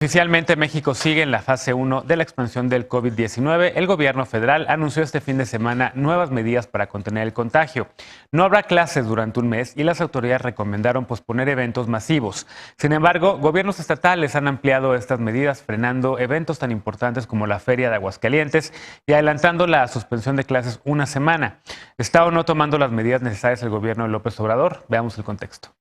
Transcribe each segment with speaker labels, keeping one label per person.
Speaker 1: Oficialmente México sigue en la fase 1 de la expansión del COVID-19. El gobierno federal anunció este fin de semana nuevas medidas para contener el contagio. No habrá clases durante un mes y las autoridades recomendaron posponer eventos masivos. Sin embargo, gobiernos estatales han ampliado estas medidas, frenando eventos tan importantes como la Feria de Aguascalientes y adelantando la suspensión de clases una semana. ¿Está o no tomando las medidas necesarias el gobierno de López Obrador? Veamos el contexto.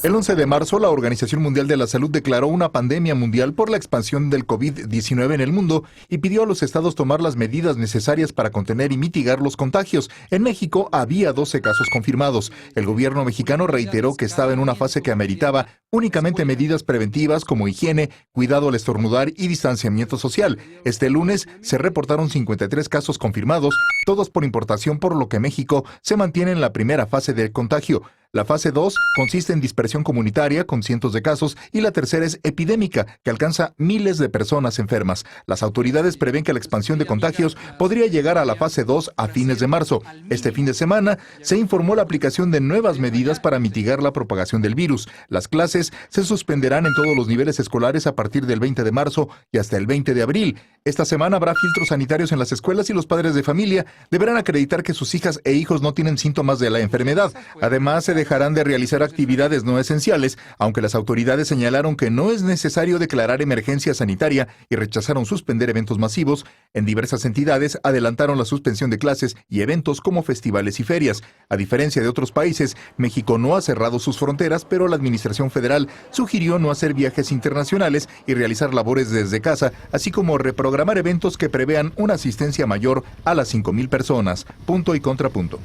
Speaker 2: El 11 de marzo, la Organización Mundial de la Salud declaró una pandemia mundial por la expansión del COVID-19 en el mundo y pidió a los estados tomar las medidas necesarias para contener y mitigar los contagios. En México había 12 casos confirmados. El gobierno mexicano reiteró que estaba en una fase que ameritaba únicamente medidas preventivas como higiene, cuidado al estornudar y distanciamiento social. Este lunes se reportaron 53 casos confirmados, todos por importación, por lo que México se mantiene en la primera fase del contagio. La fase 2 consiste en dispersión comunitaria con cientos de casos y la tercera es epidémica, que alcanza miles de personas enfermas. Las autoridades prevén que la expansión de contagios podría llegar a la fase 2 a fines de marzo. Este fin de semana se informó la aplicación de nuevas medidas para mitigar la propagación del virus. Las clases se suspenderán en todos los niveles escolares a partir del 20 de marzo y hasta el 20 de abril. Esta semana habrá filtros sanitarios en las escuelas y los padres de familia deberán acreditar que sus hijas e hijos no tienen síntomas de la enfermedad. Además, se dejarán de realizar actividades no esenciales, aunque las autoridades señalaron que no es necesario declarar emergencia sanitaria y rechazaron suspender eventos masivos. En diversas entidades adelantaron la suspensión de clases y eventos como festivales y ferias. A diferencia de otros países, México no ha cerrado sus fronteras, pero la Administración Federal sugirió no hacer viajes internacionales y realizar labores desde casa, así como reprogramar eventos que prevean una asistencia mayor a las 5,000 personas. Punto y contrapunto.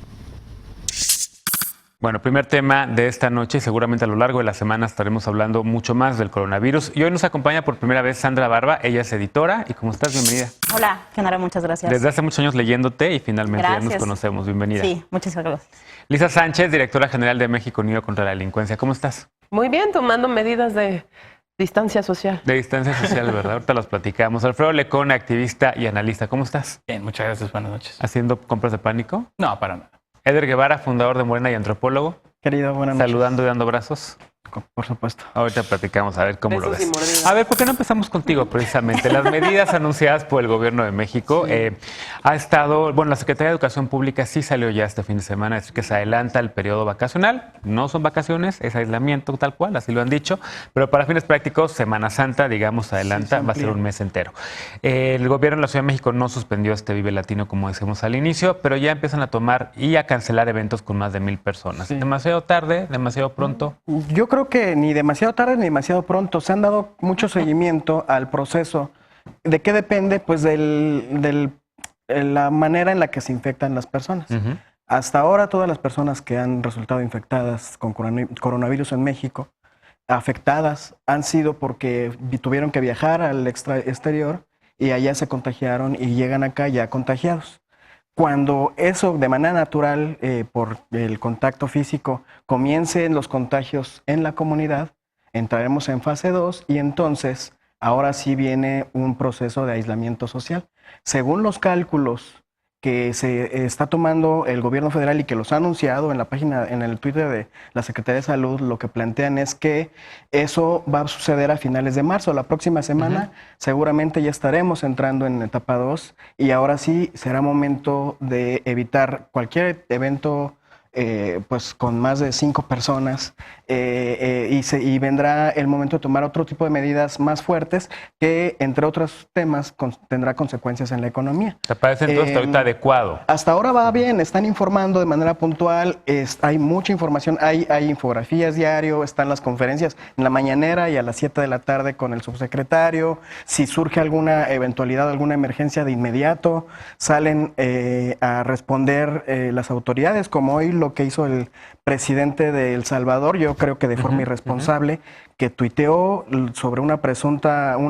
Speaker 1: Bueno, primer tema de esta noche y seguramente a lo largo de la semana estaremos hablando mucho más del coronavirus. Y hoy nos acompaña por primera vez Sandra Barba, ella es editora. ¿Y cómo estás? Bienvenida.
Speaker 3: Hola, Genaro, muchas gracias.
Speaker 1: Desde hace muchos años leyéndote y finalmente
Speaker 3: gracias.
Speaker 1: Ya nos conocemos. Bienvenida.
Speaker 3: Sí, muchísimas gracias.
Speaker 1: Lisa Sánchez, directora general de México Unido contra la Delincuencia. ¿Cómo estás?
Speaker 4: Muy bien, tomando medidas de distancia social.
Speaker 1: De distancia social, ¿verdad? Ahorita los platicamos. Alfredo Lecona, activista y analista. ¿Cómo estás?
Speaker 5: Bien, muchas gracias. Buenas noches.
Speaker 1: ¿Haciendo compras de pánico?
Speaker 5: No, para nada.
Speaker 1: Eder Guevara, fundador de Morena y antropólogo.
Speaker 6: Querido, buenas noches.
Speaker 1: Saludando y dando abrazos.
Speaker 6: Por supuesto.
Speaker 1: Ahorita platicamos a ver cómo
Speaker 4: Besos
Speaker 1: lo
Speaker 4: y
Speaker 1: ves.
Speaker 4: mordidas.
Speaker 1: A ver, ¿por qué no empezamos contigo precisamente? Las medidas anunciadas por el gobierno de México ha estado, bueno, la Secretaría de Educación Pública sí salió ya este fin de semana, es decir, que se adelanta el periodo vacacional. No son vacaciones, es aislamiento tal cual, así lo han dicho, pero para fines prácticos, Semana Santa, digamos, adelanta, va a ser un mes entero. El gobierno de la Ciudad de México no suspendió este Vive Latino, como decimos al inicio, pero ya empiezan a tomar y a cancelar eventos con más de 1,000 personas.
Speaker 6: Sí.
Speaker 1: ¿Demasiado tarde? ¿Demasiado pronto?
Speaker 6: Yo creo que ni demasiado tarde ni demasiado pronto. Se han dado mucho seguimiento al proceso. ¿De qué depende? Pues de la manera en la que se infectan las personas. Hasta ahora todas las personas que han resultado infectadas con coronavirus en México, afectadas, han sido porque tuvieron que viajar al exterior y allá se contagiaron y llegan acá ya contagiados. Cuando eso de manera natural, por el contacto físico, comiencen los contagios en la comunidad, entraremos en fase 2 y entonces ahora sí viene un proceso de aislamiento social. Según los cálculos que se está tomando el gobierno federal y que los ha anunciado en la página, en el Twitter de la Secretaría de Salud, lo que plantean es que eso va a suceder a finales de marzo. La próxima semana seguramente ya estaremos entrando en etapa 2 y ahora sí será momento de evitar cualquier evento pues con más de 5 personas y vendrá el momento de tomar otro tipo de medidas más fuertes que, entre otros temas, tendrá consecuencias en la economía.
Speaker 1: ¿Te parece entonces ahorita adecuado?
Speaker 6: Hasta ahora va bien, están informando de manera puntual, hay mucha información, hay infografías diario, están las conferencias en la mañanera y a las 7 de la tarde con el subsecretario. Si surge alguna eventualidad, alguna emergencia, de inmediato salen a responder las autoridades, como hoy lo que hizo el presidente de El Salvador, yo creo que de forma irresponsable, que tuiteó sobre un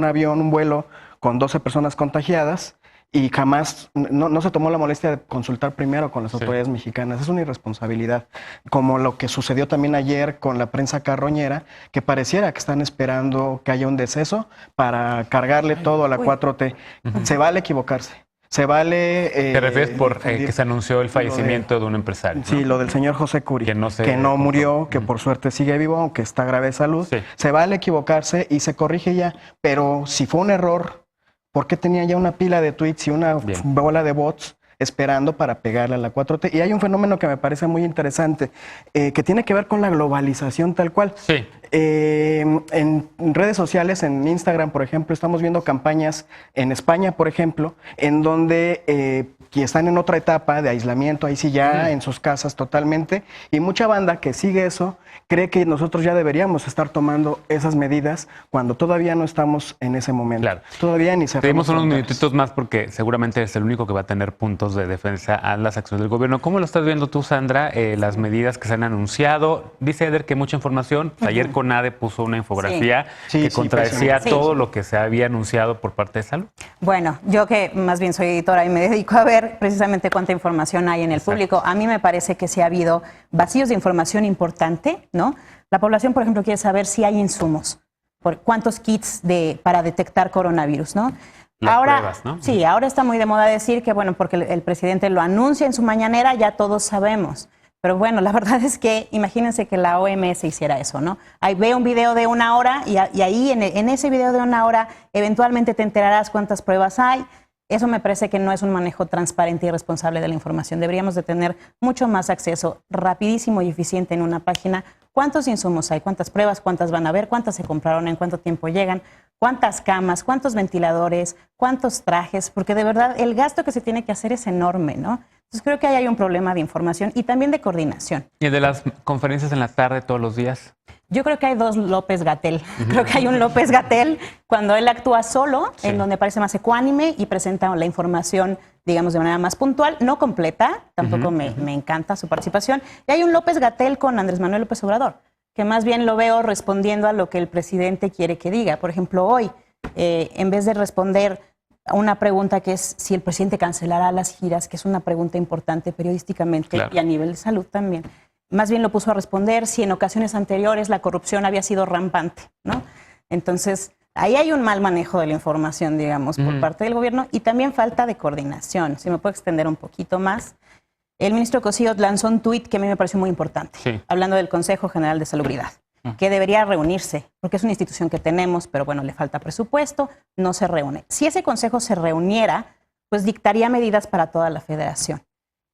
Speaker 6: avión, un vuelo con 12 personas contagiadas y jamás, no se tomó la molestia de consultar primero con las autoridades mexicanas. Es una irresponsabilidad, como lo que sucedió también ayer con la prensa carroñera, que pareciera que están esperando que haya un deceso para cargarle todo a la 4T. Se vale equivocarse. Se vale...
Speaker 1: ¿Te refieres por que se anunció el fallecimiento de un empresario?
Speaker 6: Sí,
Speaker 1: ¿no?
Speaker 6: lo del señor José Curi,
Speaker 1: que
Speaker 6: no murió, que por suerte sigue vivo, aunque está grave de salud.
Speaker 1: Sí.
Speaker 6: Se vale equivocarse y se corrige ya, pero si fue un error, ¿por qué tenía ya una pila de tweets y una bola de bots esperando para pegarle a la 4T? Y hay un fenómeno que me parece muy interesante, que tiene que ver con la globalización tal cual.
Speaker 1: Sí.
Speaker 6: En redes sociales, en Instagram, por ejemplo, estamos viendo campañas en España, por ejemplo, en donde que están en otra etapa de aislamiento, ahí sí ya en sus casas totalmente, y mucha banda que sigue eso cree que nosotros ya deberíamos estar tomando esas medidas cuando todavía no estamos en ese momento.
Speaker 1: Claro.
Speaker 6: Todavía ni cerramos.
Speaker 1: Tenemos unos
Speaker 6: fronteras.
Speaker 1: minutitos más porque seguramente es el único que va a tener puntos de defensa a las acciones del gobierno. ¿Cómo lo estás viendo tú, Sandra? Las medidas que se han anunciado. Dice Eder que mucha información. Ayer CONADE puso una infografía que contradecía todo lo que se había anunciado por parte de Salud.
Speaker 3: Bueno, yo que más bien soy editora y me dedico a ver precisamente cuánta información hay en el público, a mí me parece que sí ha habido vacíos de información importante, ¿no? La población, por ejemplo, quiere saber si hay insumos, por cuántos kits para detectar coronavirus, ¿no? Ahora,
Speaker 1: pruebas, ¿no?
Speaker 3: Sí, ahora está muy de moda decir que, bueno, porque el presidente lo anuncia en su mañanera, ya todos sabemos. Pero bueno, la verdad es que imagínense que la OMS hiciera eso, ¿no? Ahí ve un video de 1 hora y ahí en ese video de 1 hora eventualmente te enterarás cuántas pruebas hay. Eso me parece que no es un manejo transparente y responsable de la información. Deberíamos de tener mucho más acceso rapidísimo y eficiente en una página. ¿Cuántos insumos hay? ¿Cuántas pruebas? ¿Cuántas van a haber? ¿Cuántas se compraron? ¿En cuánto tiempo llegan? ¿Cuántas camas? ¿Cuántos ventiladores? ¿Cuántos trajes? Porque de verdad el gasto que se tiene que hacer es enorme, ¿no? Entonces creo que ahí hay un problema de información y también de coordinación.
Speaker 1: ¿Y el de las conferencias en la tarde todos los días?
Speaker 3: Yo creo que hay dos López-Gatell. Creo que hay un López-Gatell cuando él actúa solo, en donde parece más ecuánime y presenta la información, digamos, de manera más puntual, no completa, tampoco me encanta su participación. Y hay un López-Gatell con Andrés Manuel López Obrador, que más bien lo veo respondiendo a lo que el presidente quiere que diga. Por ejemplo, hoy, en vez de responder a una pregunta que es si el presidente cancelará las giras, que es una pregunta importante periodísticamente y a nivel de salud también, más bien lo puso a responder si en ocasiones anteriores la corrupción había sido rampante, ¿no? Entonces, ahí hay un mal manejo de la información, digamos, por parte del gobierno y también falta de coordinación. Si me puedo extender un poquito más. El ministro Cosío lanzó un tuit que a mí me pareció muy importante, hablando del Consejo General de Salubridad, que debería reunirse, porque es una institución que tenemos, pero bueno, le falta presupuesto, no se reúne. Si ese consejo se reuniera, pues dictaría medidas para toda la federación.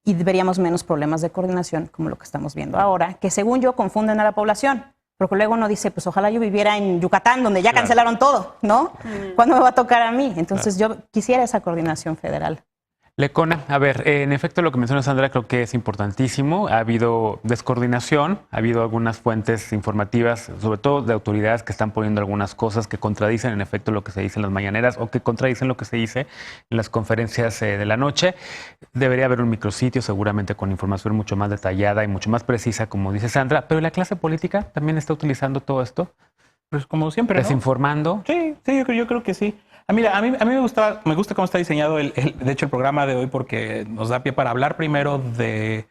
Speaker 3: Y veríamos menos problemas de coordinación, como lo que estamos viendo ahora, que según yo confunden a la población. Porque luego uno dice, pues ojalá yo viviera en Yucatán, donde ya cancelaron todo, ¿no? ¿Cuándo me va a tocar a mí? Entonces yo quisiera esa coordinación federal.
Speaker 1: Lecona, a ver, en efecto lo que menciona Sandra creo que es importantísimo. Ha habido descoordinación, ha habido algunas fuentes informativas, sobre todo de autoridades que están poniendo algunas cosas que contradicen en efecto lo que se dice en las mañaneras o que contradicen lo que se dice en las conferencias de la noche. Debería haber un micrositio seguramente con información mucho más detallada y mucho más precisa, como dice Sandra, pero la clase política también está utilizando todo esto.
Speaker 5: Pues como siempre, ¿no?
Speaker 1: Desinformando.
Speaker 5: Sí, yo creo que sí. Mira, a mí me gusta cómo está diseñado de hecho el programa de hoy porque nos da pie para hablar primero de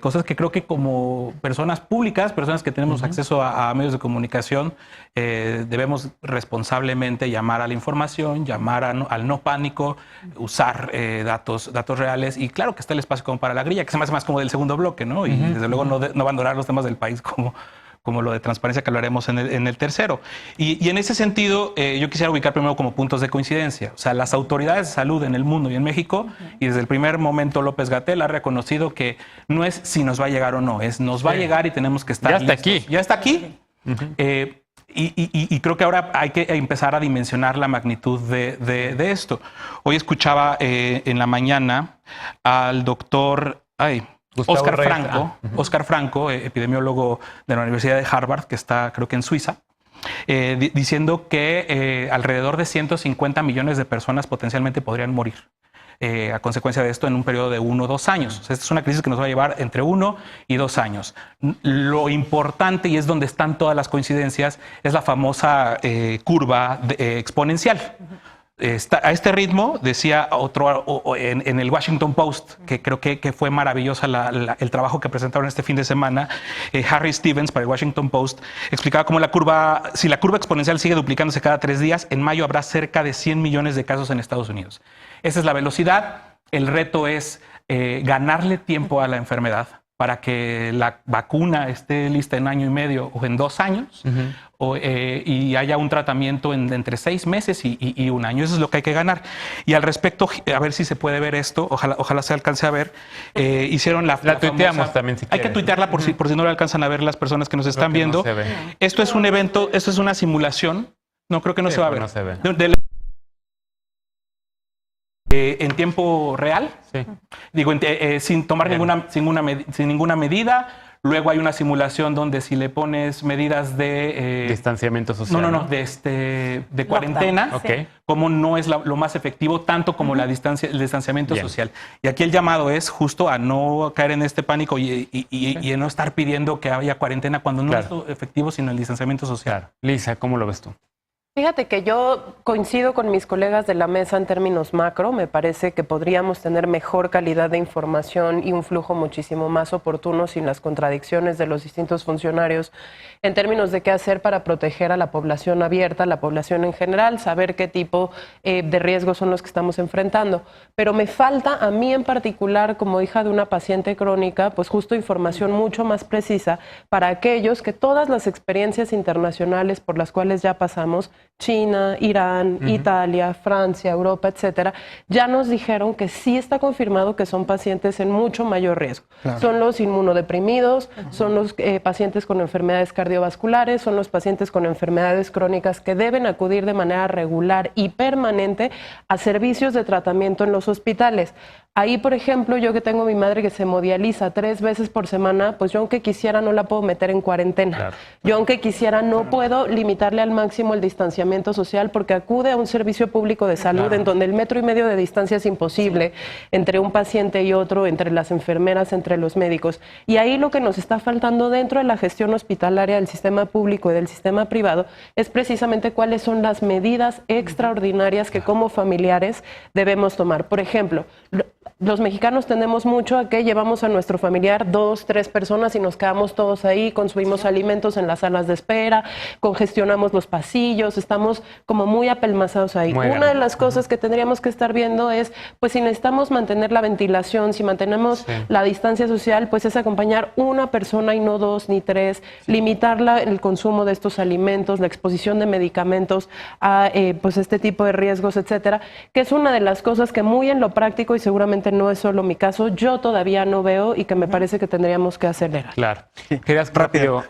Speaker 5: cosas que creo que como personas públicas, personas que tenemos acceso a medios de comunicación, debemos responsablemente llamar a la información, llamar al no pánico, usar datos reales y claro que está el espacio como para la grilla, que se me hace más como del segundo bloque, ¿no? Y desde luego no abandonar los temas del país como lo de transparencia que hablaremos en el tercero. Y en ese sentido, yo quisiera ubicar primero como puntos de coincidencia. O sea, las autoridades de salud en el mundo y en México, y desde el primer momento López-Gatell ha reconocido que no es si nos va a llegar o no, es nos va a llegar y tenemos que estar
Speaker 1: listos.
Speaker 5: Ya está aquí. Y creo que ahora hay que empezar a dimensionar la magnitud de esto. Hoy escuchaba en la mañana al doctor... Oscar Franco, epidemiólogo de la Universidad de Harvard, que está creo que en Suiza, diciendo que alrededor de 150 millones de personas potencialmente podrían morir a consecuencia de esto en un periodo de 1 o 2 años. O sea, esta es una crisis que nos va a llevar entre 1 y 2 años. Lo importante, y es donde están todas las coincidencias, es la famosa curva exponencial. a este ritmo, decía otro en el Washington Post, que creo que fue maravillosa el trabajo que presentaron este fin de semana, Harry Stevens para el Washington Post, explicaba cómo si la curva exponencial sigue duplicándose cada 3 días, en mayo habrá cerca de 100 millones de casos en Estados Unidos. Esa es la velocidad. El reto es ganarle tiempo a la enfermedad para que la vacuna esté lista en 1 año y medio o en 2 años, y haya un tratamiento entre 6 meses y 1 año. Eso es lo que hay que ganar. Y al respecto, a ver si se puede ver esto, ojalá se alcance a ver. Hicieron la
Speaker 1: tuiteamos
Speaker 5: famosa,
Speaker 1: también si
Speaker 5: hay que tuitearla por si no la alcanzan a ver las personas que nos están viendo. No esto es un evento, esto es una simulación. No, creo que no se va a ver.
Speaker 1: No se ve.
Speaker 5: En tiempo real, sí. Digo, sin tomar ninguna medida. Luego hay una simulación donde si le pones medidas de
Speaker 1: distanciamiento social.
Speaker 5: De cuarentena,
Speaker 1: okay.
Speaker 5: Como no es lo más efectivo, tanto como el distanciamiento social. Y aquí el llamado es justo a no caer en este pánico y no estar pidiendo que haya cuarentena cuando no es lo efectivo, sino el distanciamiento social.
Speaker 1: Claro. Lisa, ¿cómo lo ves tú?
Speaker 4: Fíjate que yo coincido con mis colegas de la mesa en términos macro. Me parece que podríamos tener mejor calidad de información y un flujo muchísimo más oportuno sin las contradicciones de los distintos funcionarios en términos de qué hacer para proteger a la población abierta, a la población en general, saber qué tipo de riesgos son los que estamos enfrentando. Pero me falta a mí en particular, como hija de una paciente crónica, pues justo información mucho más precisa para aquellos que todas las experiencias internacionales por las cuales ya pasamos, China, Irán, Italia, Francia, Europa, etcétera, ya nos dijeron que sí está confirmado que son pacientes en mucho mayor riesgo. Claro. Son los inmunodeprimidos, son los pacientes con enfermedades cardiovasculares, son los pacientes con enfermedades crónicas que deben acudir de manera regular y permanente a servicios de tratamiento en los hospitales. Ahí, por ejemplo, yo que tengo a mi madre que se hemodializa 3 veces por semana, pues yo aunque quisiera no la puedo meter en cuarentena. Claro. Yo aunque quisiera no puedo limitarle al máximo el distanciamiento social porque acude a un servicio público de salud en donde el 1,5 metros de distancia es imposible entre un paciente y otro, entre las enfermeras, entre los médicos. Y ahí lo que nos está faltando dentro de la gestión hospitalaria del sistema público y del sistema privado es precisamente cuáles son las medidas extraordinarias que como familiares debemos tomar. Por ejemplo, los mexicanos tendemos mucho a que llevamos a nuestro familiar 2, 3 personas y nos quedamos todos ahí, consumimos alimentos en las salas de espera, congestionamos los pasillos, estamos como muy apelmazados ahí. Una de las cosas que tendríamos que estar viendo es, pues si necesitamos mantener la ventilación, si mantenemos la distancia social, pues es acompañar una persona y no 2 ni 3, limitar el consumo de estos alimentos, la exposición de medicamentos a pues este tipo de riesgos, etcétera, que es una de las cosas que muy en lo práctico y seguramente no es solo mi caso, yo todavía no veo y que me parece que tendríamos que acelerar.
Speaker 1: Claro. Querías rápido.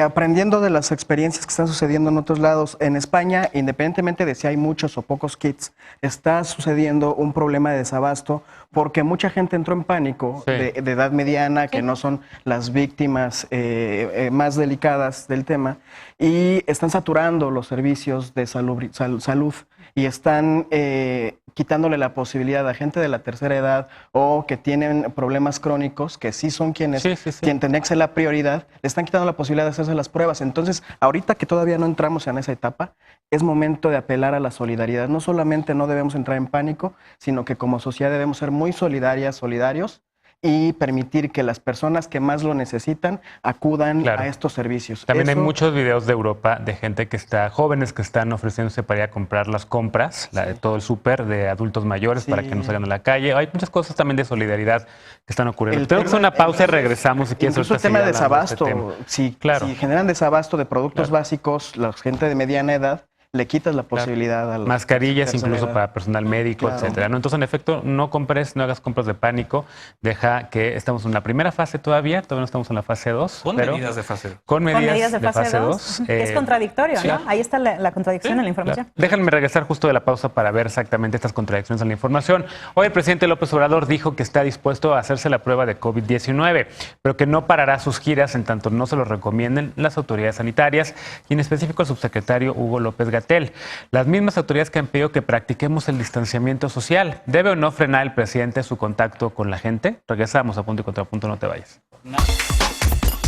Speaker 6: Aprendiendo de las experiencias que están sucediendo en otros lados, en España, independientemente de si hay muchos o pocos kits, está sucediendo un problema de desabasto porque mucha gente entró en pánico de edad mediana, que no son las víctimas más delicadas del tema, y están saturando los servicios de salud y están quitándole la posibilidad a gente de la tercera edad o que tienen problemas crónicos, que sí son quien tendría que ser la prioridad, le están quitando la posibilidad de hacerse las pruebas. Entonces, ahorita que todavía no entramos en esa etapa, es momento de apelar a la solidaridad. No solamente no debemos entrar en pánico, sino que como sociedad debemos ser muy solidarios, y permitir que las personas que más lo necesitan acudan a estos servicios.
Speaker 1: También hay muchos videos de Europa de gente que jóvenes que están ofreciéndose para ir a comprar las compras, todo el súper de adultos mayores para que no salgan a la calle. Hay muchas cosas también de solidaridad que están ocurriendo. Tenemos que hacer una pausa y regresamos si quieres.
Speaker 6: Incluso el tema de desabasto. Si generan desabasto de productos básicos, la gente de mediana edad, le quitas la posibilidad a las
Speaker 1: mascarillas incluso para personal médico, etcétera. ¿No? Entonces, en efecto, no hagas compras de pánico. Deja que estamos en la primera fase todavía no estamos en la fase 2.
Speaker 5: Con medidas de fase 2.
Speaker 1: Con medidas de fase 2.
Speaker 3: Es contradictorio, ¿no? Ahí está la contradicción en la información.
Speaker 1: Claro. Déjenme regresar justo de la pausa para ver exactamente estas contradicciones en la información. Hoy el presidente López Obrador dijo que está dispuesto a hacerse la prueba de COVID-19, pero que no parará sus giras en tanto no se lo recomienden las autoridades sanitarias y en específico el subsecretario Hugo López Gatell. Las mismas autoridades que han pedido que practiquemos el distanciamiento social. ¿Debe o no frenar el presidente su contacto con la gente? Regresamos a Punto y Contrapunto, no te vayas.